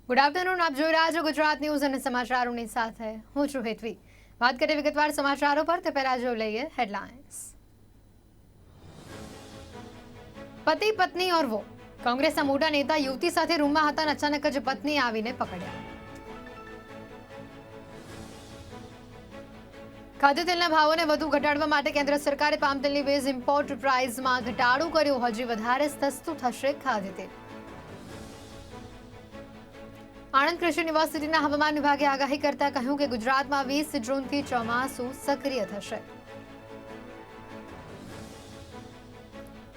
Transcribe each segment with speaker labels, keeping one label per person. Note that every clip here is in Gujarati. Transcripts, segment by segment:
Speaker 1: Good afternoon. આપ જોઈ રહ્યા છો ગુજરાત ન્યૂઝ અને સમાચારોની સાથે હું છું હેતવી. વાત કરીએ વિગતવાર સમાચારો પર તે પહેલા જો લઈએ હેડલાઇન્સ. પતિ પત્ની और वो કોંગ્રેસના મોટા નેતા યુવતી સાથે રૂમમાં હતા અને અચાનક જ પત્ની આવીને પકડ્યા. ખાદ્યતેલના ભાવોને વધુ ઘટાડવા માટે કેન્દ્ર સરકારે પામતેલની બેઝ ઇમ્પોર્ટ પ્રાઇસમાં ઘટાડો કર્યો. હજી વધારે સસ્તું થશે ખાદ્યતેલ. આણંદ કૃષિ યુનિવર્સિટીના હવામાન વિભાગે આગાહી કરતા કહ્યું કે ગુજરાતમાં 20 જૂનથી ચોમાસું સક્રિય થશે.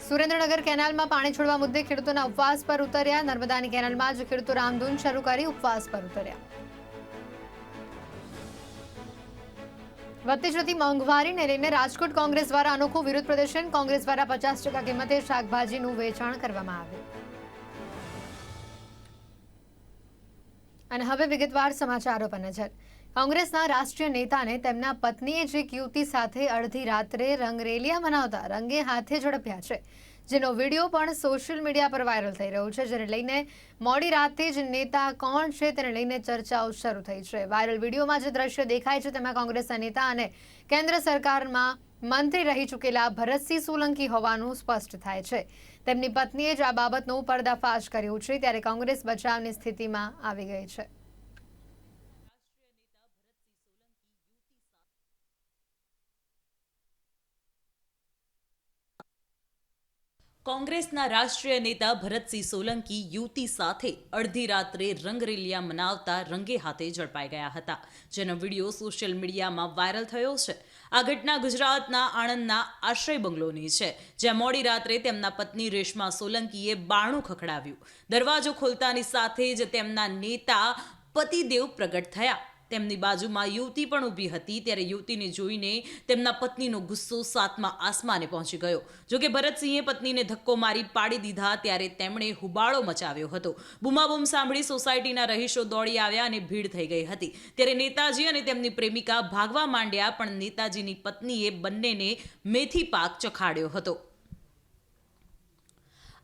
Speaker 1: સુરેન્દ્રનગર કેનાલમાં પાણી છોડવા મુદ્દે ખેડૂતોના ઉપવાસ પર ઉતર્યા. નર્મદાની કેનાલમાં જ ખેડૂતો રામધૂન શરૂ કરી ઉપવાસ પર ઉતર્યા. વધતી જતી મોંઘવારીને લઈને રાજકોટ કોંગ્રેસ દ્વારા અનોખું વિરોધ પ્રદર્શન. કોંગ્રેસ દ્વારા 50% કિંમતે શાકભાજીનું વેચાણ કરવામાં આવ્યું. અને હવે વિગતવાર સમાચારો પર નજર. કોંગ્રેસના રાષ્ટ્રીય નેતાને તેમના પત્નીએ જ એક યુવતી સાથે અડધી રાત્રે રંગરેલિયા મનાવતા રંગે હાથે ઝડપ્યા છે, જેનો વિડીયો પણ સોશિયલ મીડિયા પર વાયરલ થઈ રહ્યો છે. જેને લઈને મોડી રાતે જ નેતા કોણ છે તેને લઈને ચર્ચાઓ શરૂ થઈ છે. વાયરલ વિડીયોમાં જે દ્રશ્ય દેખાય છે તેમાં કોંગ્રેસના નેતા અને કેન્દ્ર સરકારમાં મંત્રી રહી ચૂકેલા ભરતસિંહ સોલંકી હોવાનું સ્પષ્ટ થાય છે. તેમની પત્નીએ જ આ બાબતનો પર્દાફાશ કર્યો છે, ત્યારે કોંગ્રેસ બચાવની સ્થિતિમાં આવી ગઈ છે.
Speaker 2: કોંગ્રેસના રાષ્ટ્રીય નેતા ભરતસિંહ સોલંકી યુવતી સાથે અડધી રાત્રે રંગરેલિયા મનાવતા રંગે હાથે ઝડપાઈ ગયા હતા, જેનો વિડીયો સોશિયલ મીડિયામાં વાયરલ થયો છે. આ ઘટના ગુજરાતના આણંદના આશ્રય બંગલોની છે, જ્યાં મોડી રાત્રે તેમના પત્ની રેશમા સોલંકીએ બારણું ખખડાવ્યું. દરવાજો ખોલતાની સાથે જ તેમના નેતા પતિદેવ પ્રગટ થયા. તેમની બાજુમાં યુવતી પણ ઊભી હતી, ત્યારે યુવતીને જોઈને તેમના પત્નીનો ગુસ્સો સાતમા આસમાને પહોંચી ગયો. જોકે ભરતસિંહે પત્નીને ધક્કો મારી પાડી દીધા, ત્યારે તેમણે હુબાળો મચાવ્યો હતો. બૂમાબૂમ સાંભળી સોસાયટીના રહીશો દોડી આવ્યા અને ભીડ થઈ ગઈ હતી. ત્યારે નેતાજી અને તેમની પ્રેમિકા ભાગવા માંડ્યા, પણ નેતાજીની પત્નીએ બંનેને મેથી પાક ચખાડ્યો હતો.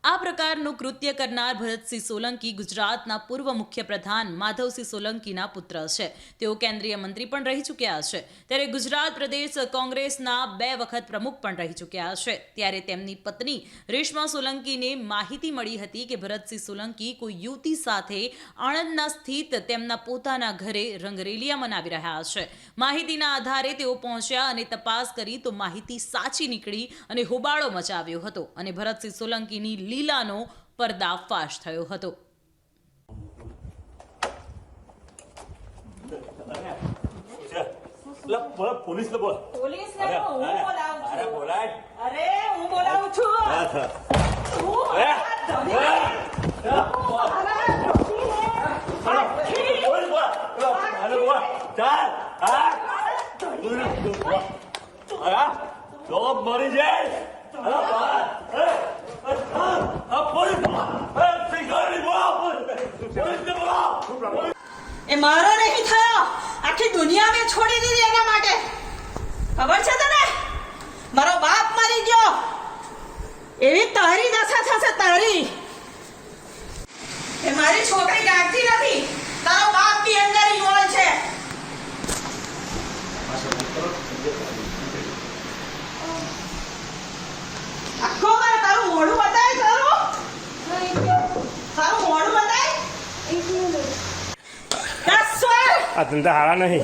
Speaker 2: આ પ્રકારનું કૃત્ય કરનાર ભરતસિંહ સોલંકી ગુજરાતના પૂર્વ મુખ્યપ્રધાન માધવસિંહ સોલંકીના પુત્ર છે. તેઓ કેન્દ્રીય મંત્રી પણ રહી ચૂક્યા છે. ત્યારે ગુજરાત પ્રદેશ કોંગ્રેસના 2 વખત પ્રમુખ પણ રહી ચૂક્યા છે. ત્યારે તેમની પત્ની રેશમા સોલંકીને માહિતી મળી હતી કે ભરતસિંહ સોલંકી કોઈ યુવતી સાથે આણંદના સ્થિત તેમના પોતાના ઘરે રંગરેલિયા મનાવી રહ્યા છે. માહિતીના આધારે તેઓ પહોંચ્યા અને તપાસ કરી તો માહિતી સાચી નીકળી અને હોબાળો મચાવ્યો હતો અને ભરતસિંહ સોલંકીની લીલાનો પર્દાફાશ થયો હતો.
Speaker 3: પોલીસ ને બોલ.
Speaker 4: પોલીસ ને હું બોલાવું છું.
Speaker 3: અરે બોલાય.
Speaker 4: અરે હું બોલાવું છું.
Speaker 3: મરી જાય.
Speaker 4: એ મારો નહીં થયો, આખી દુનિયા મેં છોડી દીધી એના માટે. ખબર છે તને? મારો બાપ મરી ગયો, એવી તારી દશા થશે તારી. એ મારી છોકરી જાગતી નથી, તારો બાપ બી અંદર ઇન્વોલ્વ છે. આખો મારે તારું મોઢું બતાય, તારું મોઢું બતાય.
Speaker 3: આ ધંધા હારા નહીં.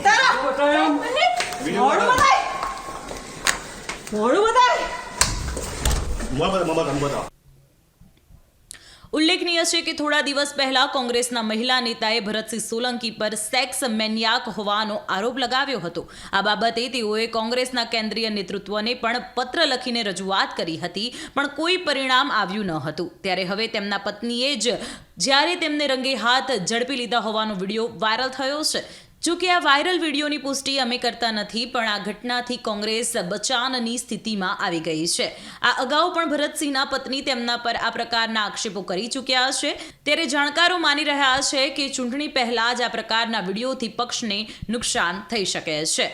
Speaker 2: ઉલ્લેખનીય છે કે થોડા દિવસ પહેલા કોંગ્રેસના મહિલા નેતાએ ભરતસિંહ સોલંકી પર સેક્સ મેનિયાક હોવાનો આરોપ લગાવ્યો હતો. આ બાબતે તેઓએ કોંગ્રેસના કેન્દ્રીય નેતૃત્વને પણ પત્ર લખીને રજૂઆત કરી હતી, પણ કોઈ પરિણામ આવ્યું ન હતું. ત્યારે હવે તેમના પત્નીએ જ જ્યારે તેમને રંગે હાથ ઝડપી લીધા હોવાનો વિડીયો વાયરલ થયો છે. જોકે આ વાયરલ વિડીયોની પુષ્ટિ અમે કરતા નથી, પણ આ ઘટનાથી કોંગ્રેસ બચાવની સ્થિતિમાં આવી ગઈ છે. આ અગાઉ પણ ભરતસિંહના પત્ની તેમના પર આ પ્રકારના આક્ષેપો કરી ચૂક્યા છે. ત્યારે જાણકારો માની રહ્યા છે કે ચૂંટણી પહેલા જ આ પ્રકારના વિડીયોથી પક્ષને નુકસાન થઈ શકે છે.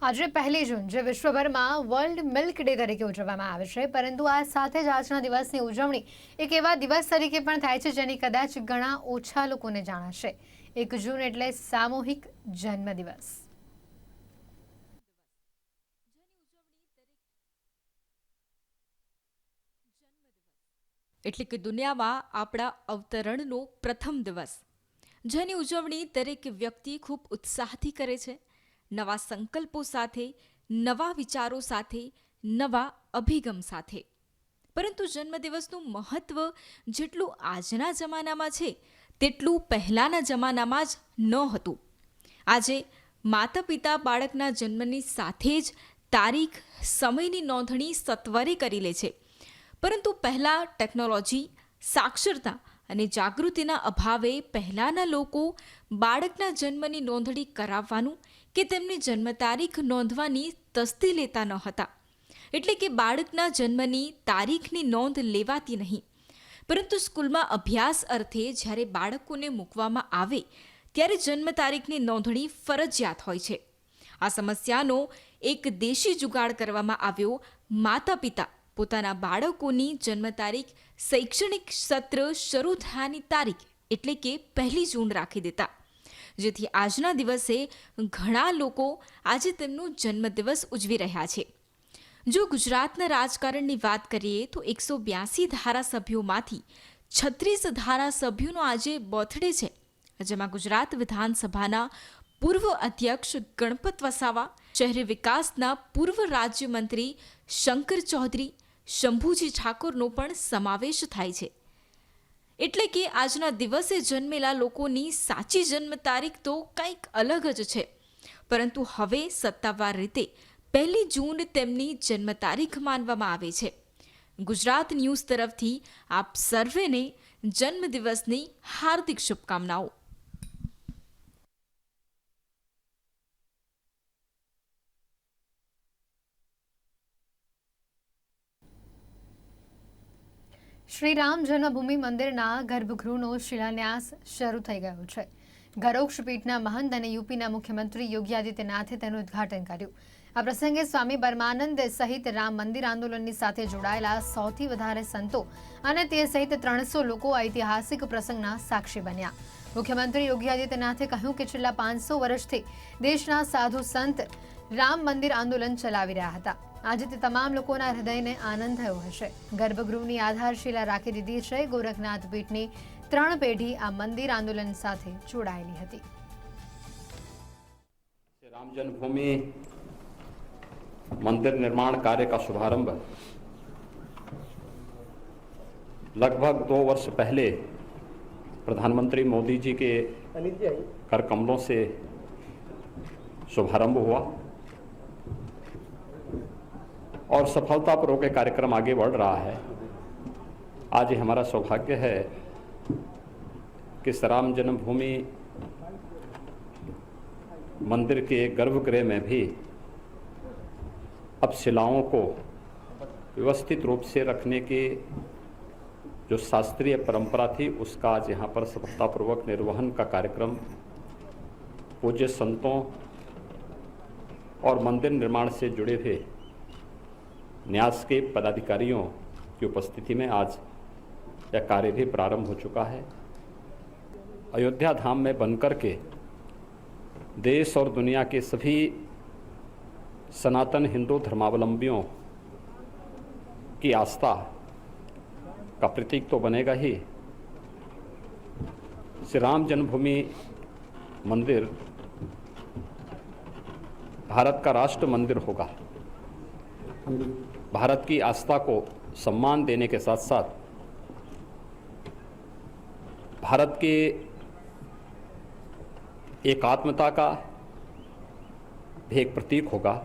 Speaker 1: આજે 1 જૂન જે વિશ્વભરમાં વર્લ્ડ મિલ્ક ડે તરીકે ઉજવવામાં આવે છે, પરંતુ આ સાથે જ આજના દિવસની ઉજવણી એક એવા દિવસ તરીકે પણ થાય છે જેની કદાચ ઘણા ઓછા લોકોને જાણ હશે. 1 જૂન એટલે સામૂહિક જન્મદિવસ.
Speaker 5: એટલે કે દુનિયામાં આપણા અવતરણનો પ્રથમ દિવસ, જેની ઉજવણી દરેક વ્યક્તિ ખૂબ ઉત્સાહથી કરે છે, નવા સંકલ્પો સાથે, નવા વિચારો સાથે, નવા અભિગમ સાથે. પરંતુ જન્મદિવસનું મહત્વ જેટલું આજના જમાનામાં છે તેટલું પહેલાંના જમાનામાં જ ન હતું. આજે માતા પિતા બાળકના જન્મની સાથે જ તારીખ, સમયની નોંધણી સત્વરે કરી લે છે. પરંતુ પહેલાં ટેકનોલોજી, સાક્ષરતા અને જાગૃતિના અભાવે પહેલાંના લોકો બાળકના જન્મની નોંધણી કરાવવાનું કે તેમની જન્મ તારીખ નોંધવાની તસ્દી લેતા ન હતા. એટલે કે બાળકના જન્મની તારીખની નોંધ લેવાતી નહીં. પરંતુ સ્કૂલમાં અભ્યાસ અર્થે જ્યારે બાળકોને મૂકવામાં આવે ત્યારે જન્મ તારીખની નોંધણી ફરજિયાત હોય છે. આ સમસ્યાનો એક દેશી જુગાડ કરવામાં આવ્યો. માતા પિતા પોતાના બાળકોની જન્મ તારીખ શૈક્ષણિક સત્ર શરૂ થયાની તારીખ એટલે કે 1 જૂન રાખી દેતા, જેથી આજના દિવસે ઘણા લોકો આજે તેમનો જન્મદિવસ ઉજવી રહ્યા છે. જો ગુજરાતના રાજકારણની વાત કરીએ તો 182 ધારાસભ્યોમાંથી 36 ધારાસભ્યોનો આજે બર્થડે છે, જેમાં ગુજરાત વિધાનસભાના પૂર્વ અધ્યક્ષ ગણપત વસાવા, શહેરી વિકાસના પૂર્વ રાજ્યમંત્રી શંકર ચૌધરી, શંભુજી ઠાકોરનો પણ સમાવેશ થાય છે. એટલે કે આજના દિવસે જન્મેલા લોકોની સાચી જન્મ તારીખ તો કંઈક અલગ જ છે. પરંતુ હવે સત્તાવાર રીતે 1 જૂન તેમની જન્મ તારીખ માનવામાં આવે છે. ગુજરાત ન્યૂઝ તરફથી આપ સર્વેને જન્મદિવસની હાર્દિક શુભકામનાઓ.
Speaker 1: શ્રી રામ જન્મભૂમિ મંદિરના ગર્ભગૃહનો શિલાન્યાસ શરૂ થઈ ગયો છે. ગરોક્ષ પીઠના મહંત અને યુપીના મુખ્યમંત્રી યોગી આદિત્યનાથે તેનું ઉદ્ઘાટન કર્યું. આ પ્રસંગે સ્વામી પરમાનંદ સહિત રામ મંદિર આંદોલનની સાથે જોડાયેલા 100થી વધારે સંતો અને તે સહિત 300 લોકો ઐતિહાસિક પ્રસંગના સાક્ષી બન્યા. મુખ્યમંત્રી યોગી આદિત્યનાથે કહ્યું કે છેલ્લા 500 વર્ષથી દેશના સાધુ સંત રામ મંદિર આંદોલન ચલાવી રહ્યા હતા. આજે તે તમામ લોકોના હૃદયને આનંદ થયો હશે. ગર્ભગૃહની આધારશિલા રાખી દીધી છે. ગોરખનાથ પીઠની 3 પેઢી આ મંદિર આંદોલન સાથે જોડાયેલી હતી.
Speaker 6: राम जन्मभूमि मंदिर निर्माण कार्य का शुभारंभ लगभग 2 वर्ष पहले प्रधानमंत्री मोदी जी के कर कमलों से शुभारंभ हुआ और सफलतापूर्वक कार्यक्रम आगे बढ़ रहा है. आज ये हमारा सौभाग्य है कि राम जन्मभूमि मंदिर के गर्भगृह में भी अब शिलाओं को व्यवस्थित रूप से रखने की जो शास्त्रीय परंपरा थी उसका आज यहाँ पर सफलतापूर्वक निर्वहन का कार्यक्रम पूज्य संतों और मंदिर निर्माण से जुड़े हुए न्यास के पदाधिकारियों की उपस्थिति में आज यह कार्य भी प्रारंभ हो चुका है. अयोध्या धाम में बनकर के देश और दुनिया के सभी सनातन हिंदू धर्मावलंबियों की आस्था का प्रतीक तो बनेगा ही. श्री राम जन्मभूमि मंदिर भारत का राष्ट्र मंदिर होगा. भारत की आस्था को सम्मान देने के साथ साथ भारत के एकात्मता का भी एक प्रतीक होगा.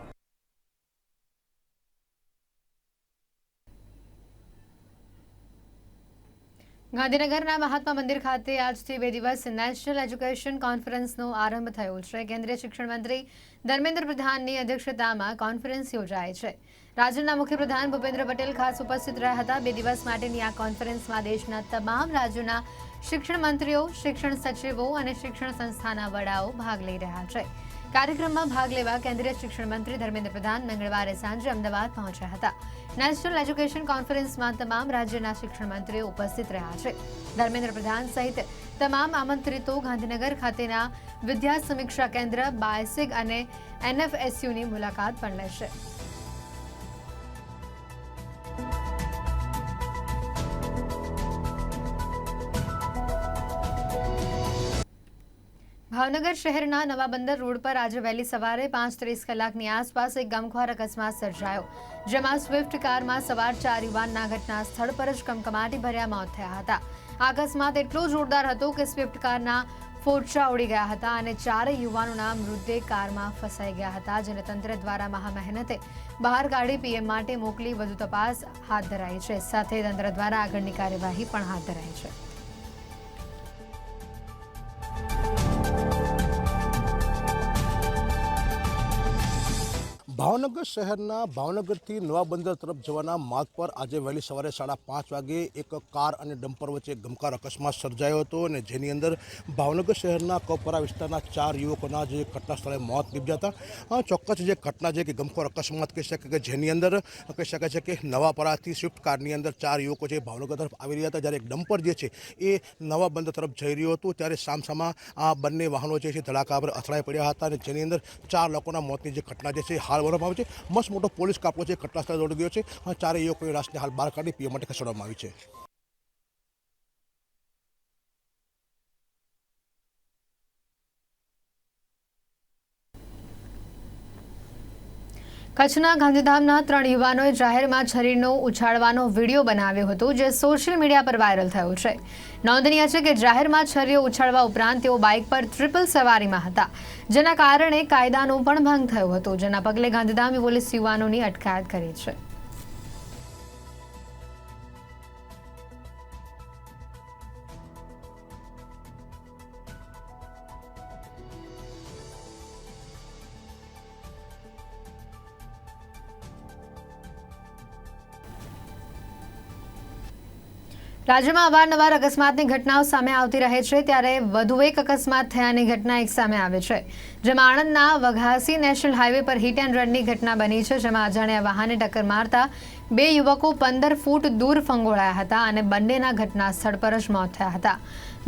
Speaker 1: ગાંધીનગરના મહાત્મા મંદિર ખાતે આજથી 2 દિવસ નેશનલ એજ્યુકેશન કોન્ફરન્સનો આરંભ થયો છે. કેન્દ્રીય શિક્ષણ મંત્રી ધર્મેન્દ્ર પ્રધાનની અધ્યક્ષતામાં કોન્ફરન્સ યોજાય છે. રાજ્યના મુખ્યપ્રધાન ભૂપેન્દ્ર પટેલ ખાસ ઉપસ્થિત રહ્યા હતા. 2 દિવસ માટેની આ કોન્ફરન્સમાં દેશના તમામ રાજ્યોના શિક્ષણ મંત્રીઓ, શિક્ષણ સચિવો અને શિક્ષણ સંસ્થાના વડાઓ ભાગ લઈ રહ્યા છે. કાર્યક્રમમાં ભાગ લેવા કેન્દ્રીય શિક્ષણ મંત્રી ધર્મેન્દ્ર પ્રધાન મંગળવારે સાંજે અમદાવાદ પહોંચ્યા હતા. નેશનલ એજ્યુકેશન કોન્ફરન્સમાં તમામ રાજ્યના શિક્ષણ મંત્રીઓ ઉપસ્થિત રહ્યા છે. ધર્મેન્દ્ર પ્રધાન સહિત તમામ આમંત્રિતો ગાંધીનગર ખાતેના વિદ્યા સમીક્ષા કેન્દ્ર, બાયસેગ અને NFSUની મુલાકાત પણ લેશે. ભાવનગર શહેરના નવા બંદર રોડ પર આજે વહેલી સવારે 5:30 કલાકની આસપાસ એક ગમખ્વાર અકસ્માત સર્જાયો, જેમાં સ્વિફ્ટ કારમાં સવાર 4 યુવાનના ઘટના સ્થળ પર જ કમકમાટી ભર્યા મોત થયા હતા. આ અકસ્માત એટલો જોરદાર હતો કે સ્વિફ્ટ કારના ફોરચા ઉડી ગયા હતા અને 4 યુવાનોના મૃતદેહ કારમાં ફસાઈ ગયા હતા, જેને તંત્ર દ્વારા મહામહેનતે બહાર કાઢી PM માટે મોકલી વધુ તપાસ હાથ ધરાઈ છે. સાથે તંત્ર દ્વારા આગળની કાર્યવાહી પણ હાથ ધરાઈ છે.
Speaker 7: ભાવનગર શહેરના ભાવનગરથી નવા બંદર તરફ જવાના માર્ગ પર આજે વહેલી સવારે 5:30 વાગે એક કાર અને ડમ્પર વચ્ચે ગમખ્વાર અકસ્માત સર્જાયો હતો અને જેની અંદર ભાવનગર શહેરના કપરા વિસ્તારના 4 યુવકોના જે ઘટના સ્થળે મોત નીપજ્યા હતા. ચોક્કસ જે ઘટના છે કે ગમખ્વાર અકસ્માત કહી શકાય કે જેની અંદર કહી શકાય છે કે નવાપરાથી સ્વિફ્ટ કારની અંદર 4 યુવકો છે ભાવનગર તરફ આવી રહ્યા હતા, જ્યારે એક ડમ્પર જે છે એ નવા બંદર તરફ જઈ રહ્યું હતું, ત્યારે સામસામા આ બંને વાહનો છે ધડાકા પર અથડાઈ પડ્યા હતા અને જેની અંદર 4 લોકોના મોતની જે ઘટના જે છે હાલ આવે છે. મસ્ત મોટો પોલીસ કાફલો છે ઘટના સ્થળે દોડી ગયો છે. 4 યુવકોની લાશને હાલ બહાર કાઢી PM માટે ખસેડવામાં આવી છે.
Speaker 1: કચ્છના ગાંધીધામના 3 યુવાનોએ જાહેરમાં છરીનો ઉછાળવાનો વિડીયો બનાવ્યો હતો, જે સોશિયલ મીડિયા પર વાયરલ થયો છે. નોંધનીય છે કે જાહેરમાં છરીઓ ઉછાળવા ઉપરાંત તેઓ બાઇક પર ટ્રિપલ સવારીમાં હતા, જેના કારણે કાયદાનો પણ ભંગ થયો હતો, જેના પગલે ગાંધીધામ પોલીસ યુવાનોની અટકાયત કરી છે. રાજ્યમાં અવારનવાર અકસ્માતની ઘટનાઓ સામે આવતી રહે છે, ત્યારે વધુ એક અકસ્માત થયાની ઘટના એક સામે આવે છે, જેમાં આણંદના વઘાસી નેશનલ હાઈવે પર હિટ એન્ડ રનની ઘટના બની છે, જેમાં અજાણ્યા વાહને ટક્કર મારતા 2 યુવકો 15 ફૂટ દૂર ફંગોળાયા હતા અને બંનેના ઘટના સ્થળ પર જ મોત થયા હતા.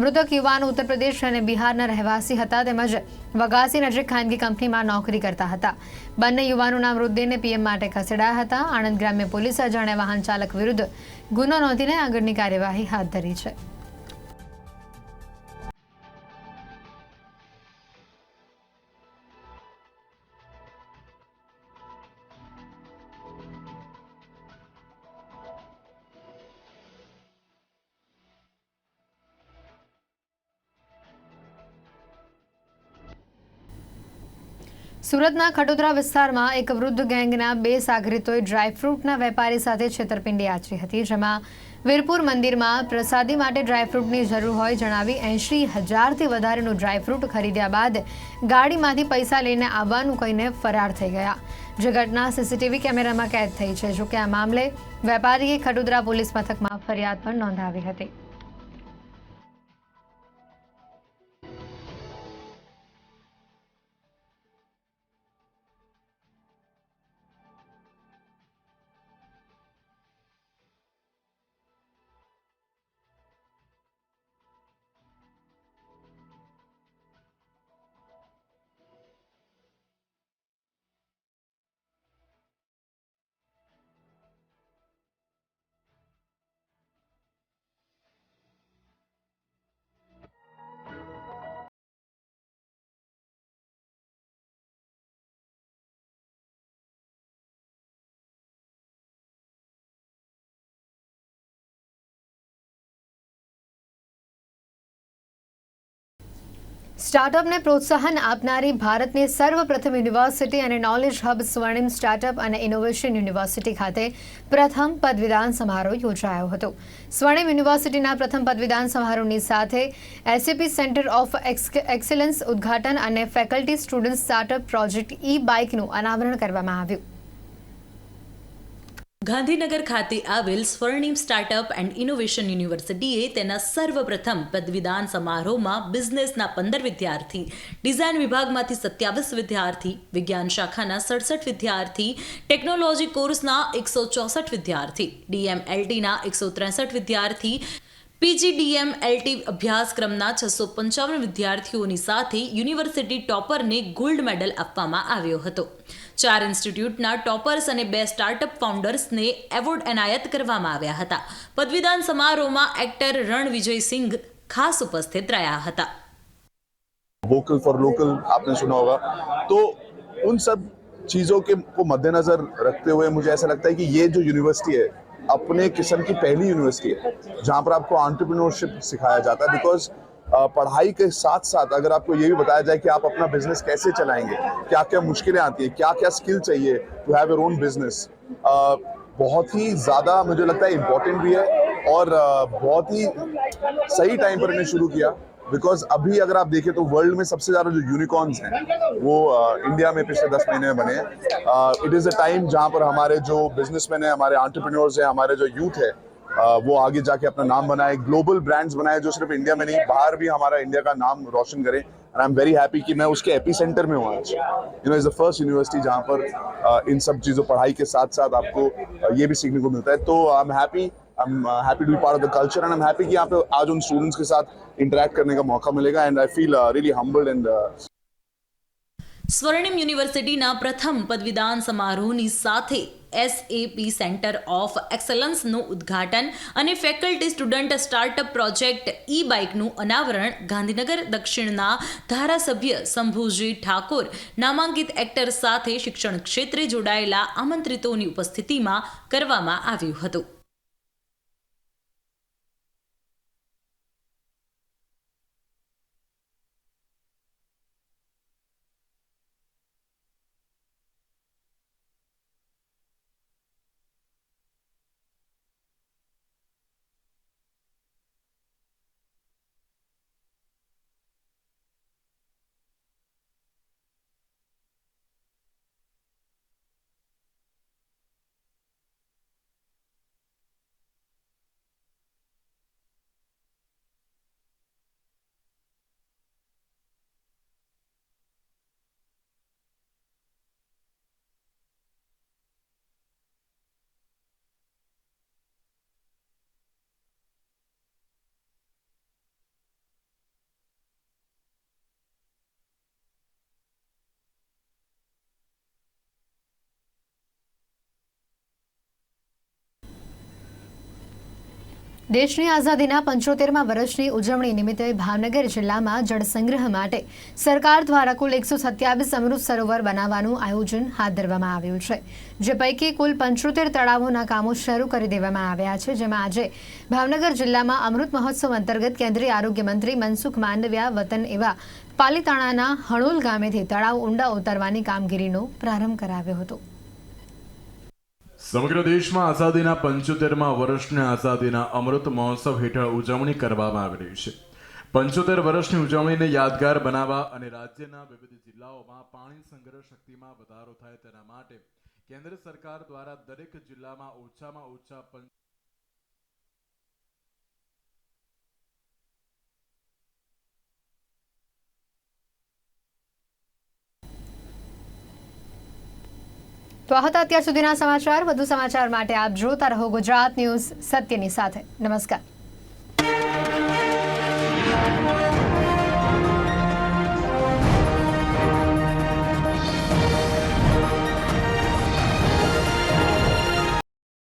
Speaker 1: મૃતક યુવાન ઉત્તર પ્રદેશ અને બિહારના રહેવાસી હતા, તેમજ વઘાસી નજીક ખાનગી કંપનીમાં નોકરી કરતા હતા. બંને યુવાનોના મૃતદેહને PM માટે ખસેડાયા હતા. આણંદ ગ્રામ્ય પોલીસે અજાણ્યા વાહન ચાલક વિરુદ્ધ ગુનો નોંધીને આગળની કાર્યવાહી હાથ ધરી છે. સુરતના ખટોદરા વિસ્તારમાં એક વૃદ્ધ ગેંગના 2 સાગરીતોએ ડ્રાયફ્રૂટના વેપારી સાથે છેતરપિંડી આચરી હતી, જેમાં વીરપુર મંદિરમાં પ્રસાદી માટે ડ્રાયફ્રૂટની જરૂર હોય જણાવી 80,000થી વધારેનું ડ્રાયફ્રૂટ ખરીદ્યા બાદ ગાડીમાંથી પૈસા લઈને આવવાનું કહીને ફરાર થઈ ગયા, જે ઘટના CCTV કેમેરામાં કેદ થઈ છે. જોકે આ મામલે વેપારીએ ખટોદરા પોલીસ મથકમાં ફરિયાદ પણ નોંધાવી હતી. સ્ટાર્ટઅપને પ્રોત્સાહન આપનારી ભારતની સર્વપ્રથમ યુનિવર્સિટી અને નોલેજ હબ સ્વર્ણિમ સ્ટાર્ટઅપ અને ઇનોવેશન યુનિવર્સિટી ખાતે પ્રથમ પદવીદાન સમારોહ યોજાયો હતો. સ્વર્ણિમ યુનિવર્સિટીના પ્રથમ પદવીદાન સમારોહની સાથે SAP સેન્ટર ઓફ એક્સેલન્સ ઉદ્ઘાટન અને ફેકલ્ટી સ્ટુડન્ટ સ્ટાર્ટઅપ પ્રોજેક્ટ બાઇકનું અનાવરણ કરવામાં આવ્યું.
Speaker 2: ગાંધીનગર ખાતે આવેલ સ્વર્ણિમ સ્ટાર્ટઅપ એન્ડ ઇનોવેશન યુનિવર્સિટીએ તેના સર્વપ્રથમ પદવીદાન સમારોહમાં બિઝનેસના 15 વિદ્યાર્થી, ડિઝાઇન વિભાગમાંથી 27 વિદ્યાર્થી, વિજ્ઞાન શાખાના 67 વિદ્યાર્થી, ટેકનોલોજી કોર્સના 164 વિદ્યાર્થી, DMLTના 163 વિદ્યાર્થી, PGDMLT અભ્યાસક્રમના 655 વિદ્યાર્થીઓની સાથે યુનિવર્સિટી ટોપરને ગોલ્ડ મેડલ આપવામાં આવ્યો હતો. 4 ઇન્સ્ટિટ્યૂટના ટોપર્સ અને 2 સ્ટાર્ટઅપ ફાઉન્ડર્સને એવોર્ડ એનાયત કરવામાં આવ્યા હતા. પદવીદાન સમારોહમાં એક્ટર રણविजय ખાસ ઉપસ્થિત રહ્યા હતા.
Speaker 8: वोकल फॉर लोकल आपने सुना होगा, तो उन सब चीज़ों के को मद्देनजर रखते हुए मुझे ऐसा लगता है कि ये जो यूनिवर्सिटी है अपने किस्म की पहली यूनिवर्सिटी है जहाँ पर आपको एंटरप्रेन्योरशिप सिखाया जाता है. बिकॉज पढ़ाई के साथ साथ अगर आपको ये भी बताया जाए कि आप अपना बिजनेस कैसे चलाएंगे, क्या क्या मुश्किलें आती हैं, क्या क्या स्किल चाहिए to have your own business, बहुत ही ज़्यादा मुझे लगता है इम्पोर्टेंट भी है और बहुत ही सही टाइम पर इन्हें शुरू किया. बिकॉज अभी अगर आप देखें तो वर्ल्ड में सबसे ज़्यादा जो यूनिकॉर्न्स हैं वो इंडिया में पिछले 10 महीने में बने हैं. इट इज़ अ टाइम जहाँ पर हमारे जो बिजनेसमैन हैं, हमारे एंटरप्रेन्योर्स हैं, हमारे जो यूथ है वो आगे जाके अपना नाम बनाए, ग्लोबल ब्रांड्स बनाए जो सिर्फ इंडिया में नहीं बाहर भी हमारा इंडिया का नाम रोशन करें. And I am very happy कि मैं उसके एपी सेंटर में हूँ आज. You know is the first university जहाँ पर इन सब चीज़ों पढ़ाई के साथ साथ आपको ये भी सीखने को मिलता है. तो I am happy to be part of the culture and I am happy कि यहाँ पे आज उन स्टूडेंट्स के साथ इंटरेक्ट करने का मौका मिलेगा. And I feel really humbled and
Speaker 2: સ્વર્ણિમ યુનિવર્સિટીના પ્રથમ પદવીદાન સમારોહની સાથે SAP સેન્ટર ઓફ એક્સલન્સનું ઉદ્ઘાટન અને ફેકલ્ટી સ્ટુડન્ટ સ્ટાર્ટઅપ પ્રોજેક્ટ બાઇકનું અનાવરણ ગાંધીનગર દક્ષિણના ધારાસભ્ય શંભુજી ઠાકોર, નામાંકિત એક્ટર સાથે શિક્ષણ ક્ષેત્રે જોડાયેલા આમંત્રિતોની ઉપસ્થિતિમાં કરવામાં આવ્યું હતું.
Speaker 1: દેશની આઝાદીના 75મા વર્ષની ઉજવણી નિમિત્તે ભાવનગર જિલ્લામાં જળસંગ્રહ માટે સરકાર દ્વારા કુલ 127 અમૃત સરોવર બનાવવાનું આયોજન હાથ ધરવામાં આવ્યું છે, જે પૈકી કુલ 75 તળાવોના કામો શરૂ કરી દેવામાં આવ્યા છે. જેમાં આજે ભાવનગર જિલ્લામાં અમૃત મહોત્સવ અંતર્ગત કેન્દ્રીય આરોગ્ય મંત્રી મનસુખ માંડવિયા વતન એવા પાલીતાણાના હણોલ ગામેથી તળાવ ઊંડા ઉતારવાની કામગીરીનો પ્રારંભ કરાવ્યો હતો.
Speaker 9: સમગ્ર દેશમાં આઝાદીના 75મા વર્ષની આઝાદીના અમૃત મહોત્સવ હેઠળ ઉજવણી કરવામાં આવી રહી છે. 75 વર્ષની ઉજવણીને યાદગાર બનાવવા અને રાજ્યના વિવિધ જિલ્લાઓમાં પાણી સંગ્રહ શક્તિમાં વધારો થાય તેના માટે કેન્દ્ર સરકાર દ્વારા દરેક જિલ્લામાં ઓછામાં ઓછા
Speaker 1: તો આ હતા અત્યાર સુધીના સમાચાર. વધુ સમાચાર માટે આપ જોતા રહો ગુજરાત ન્યૂઝ સત્યની સાથે. નમસ્કાર.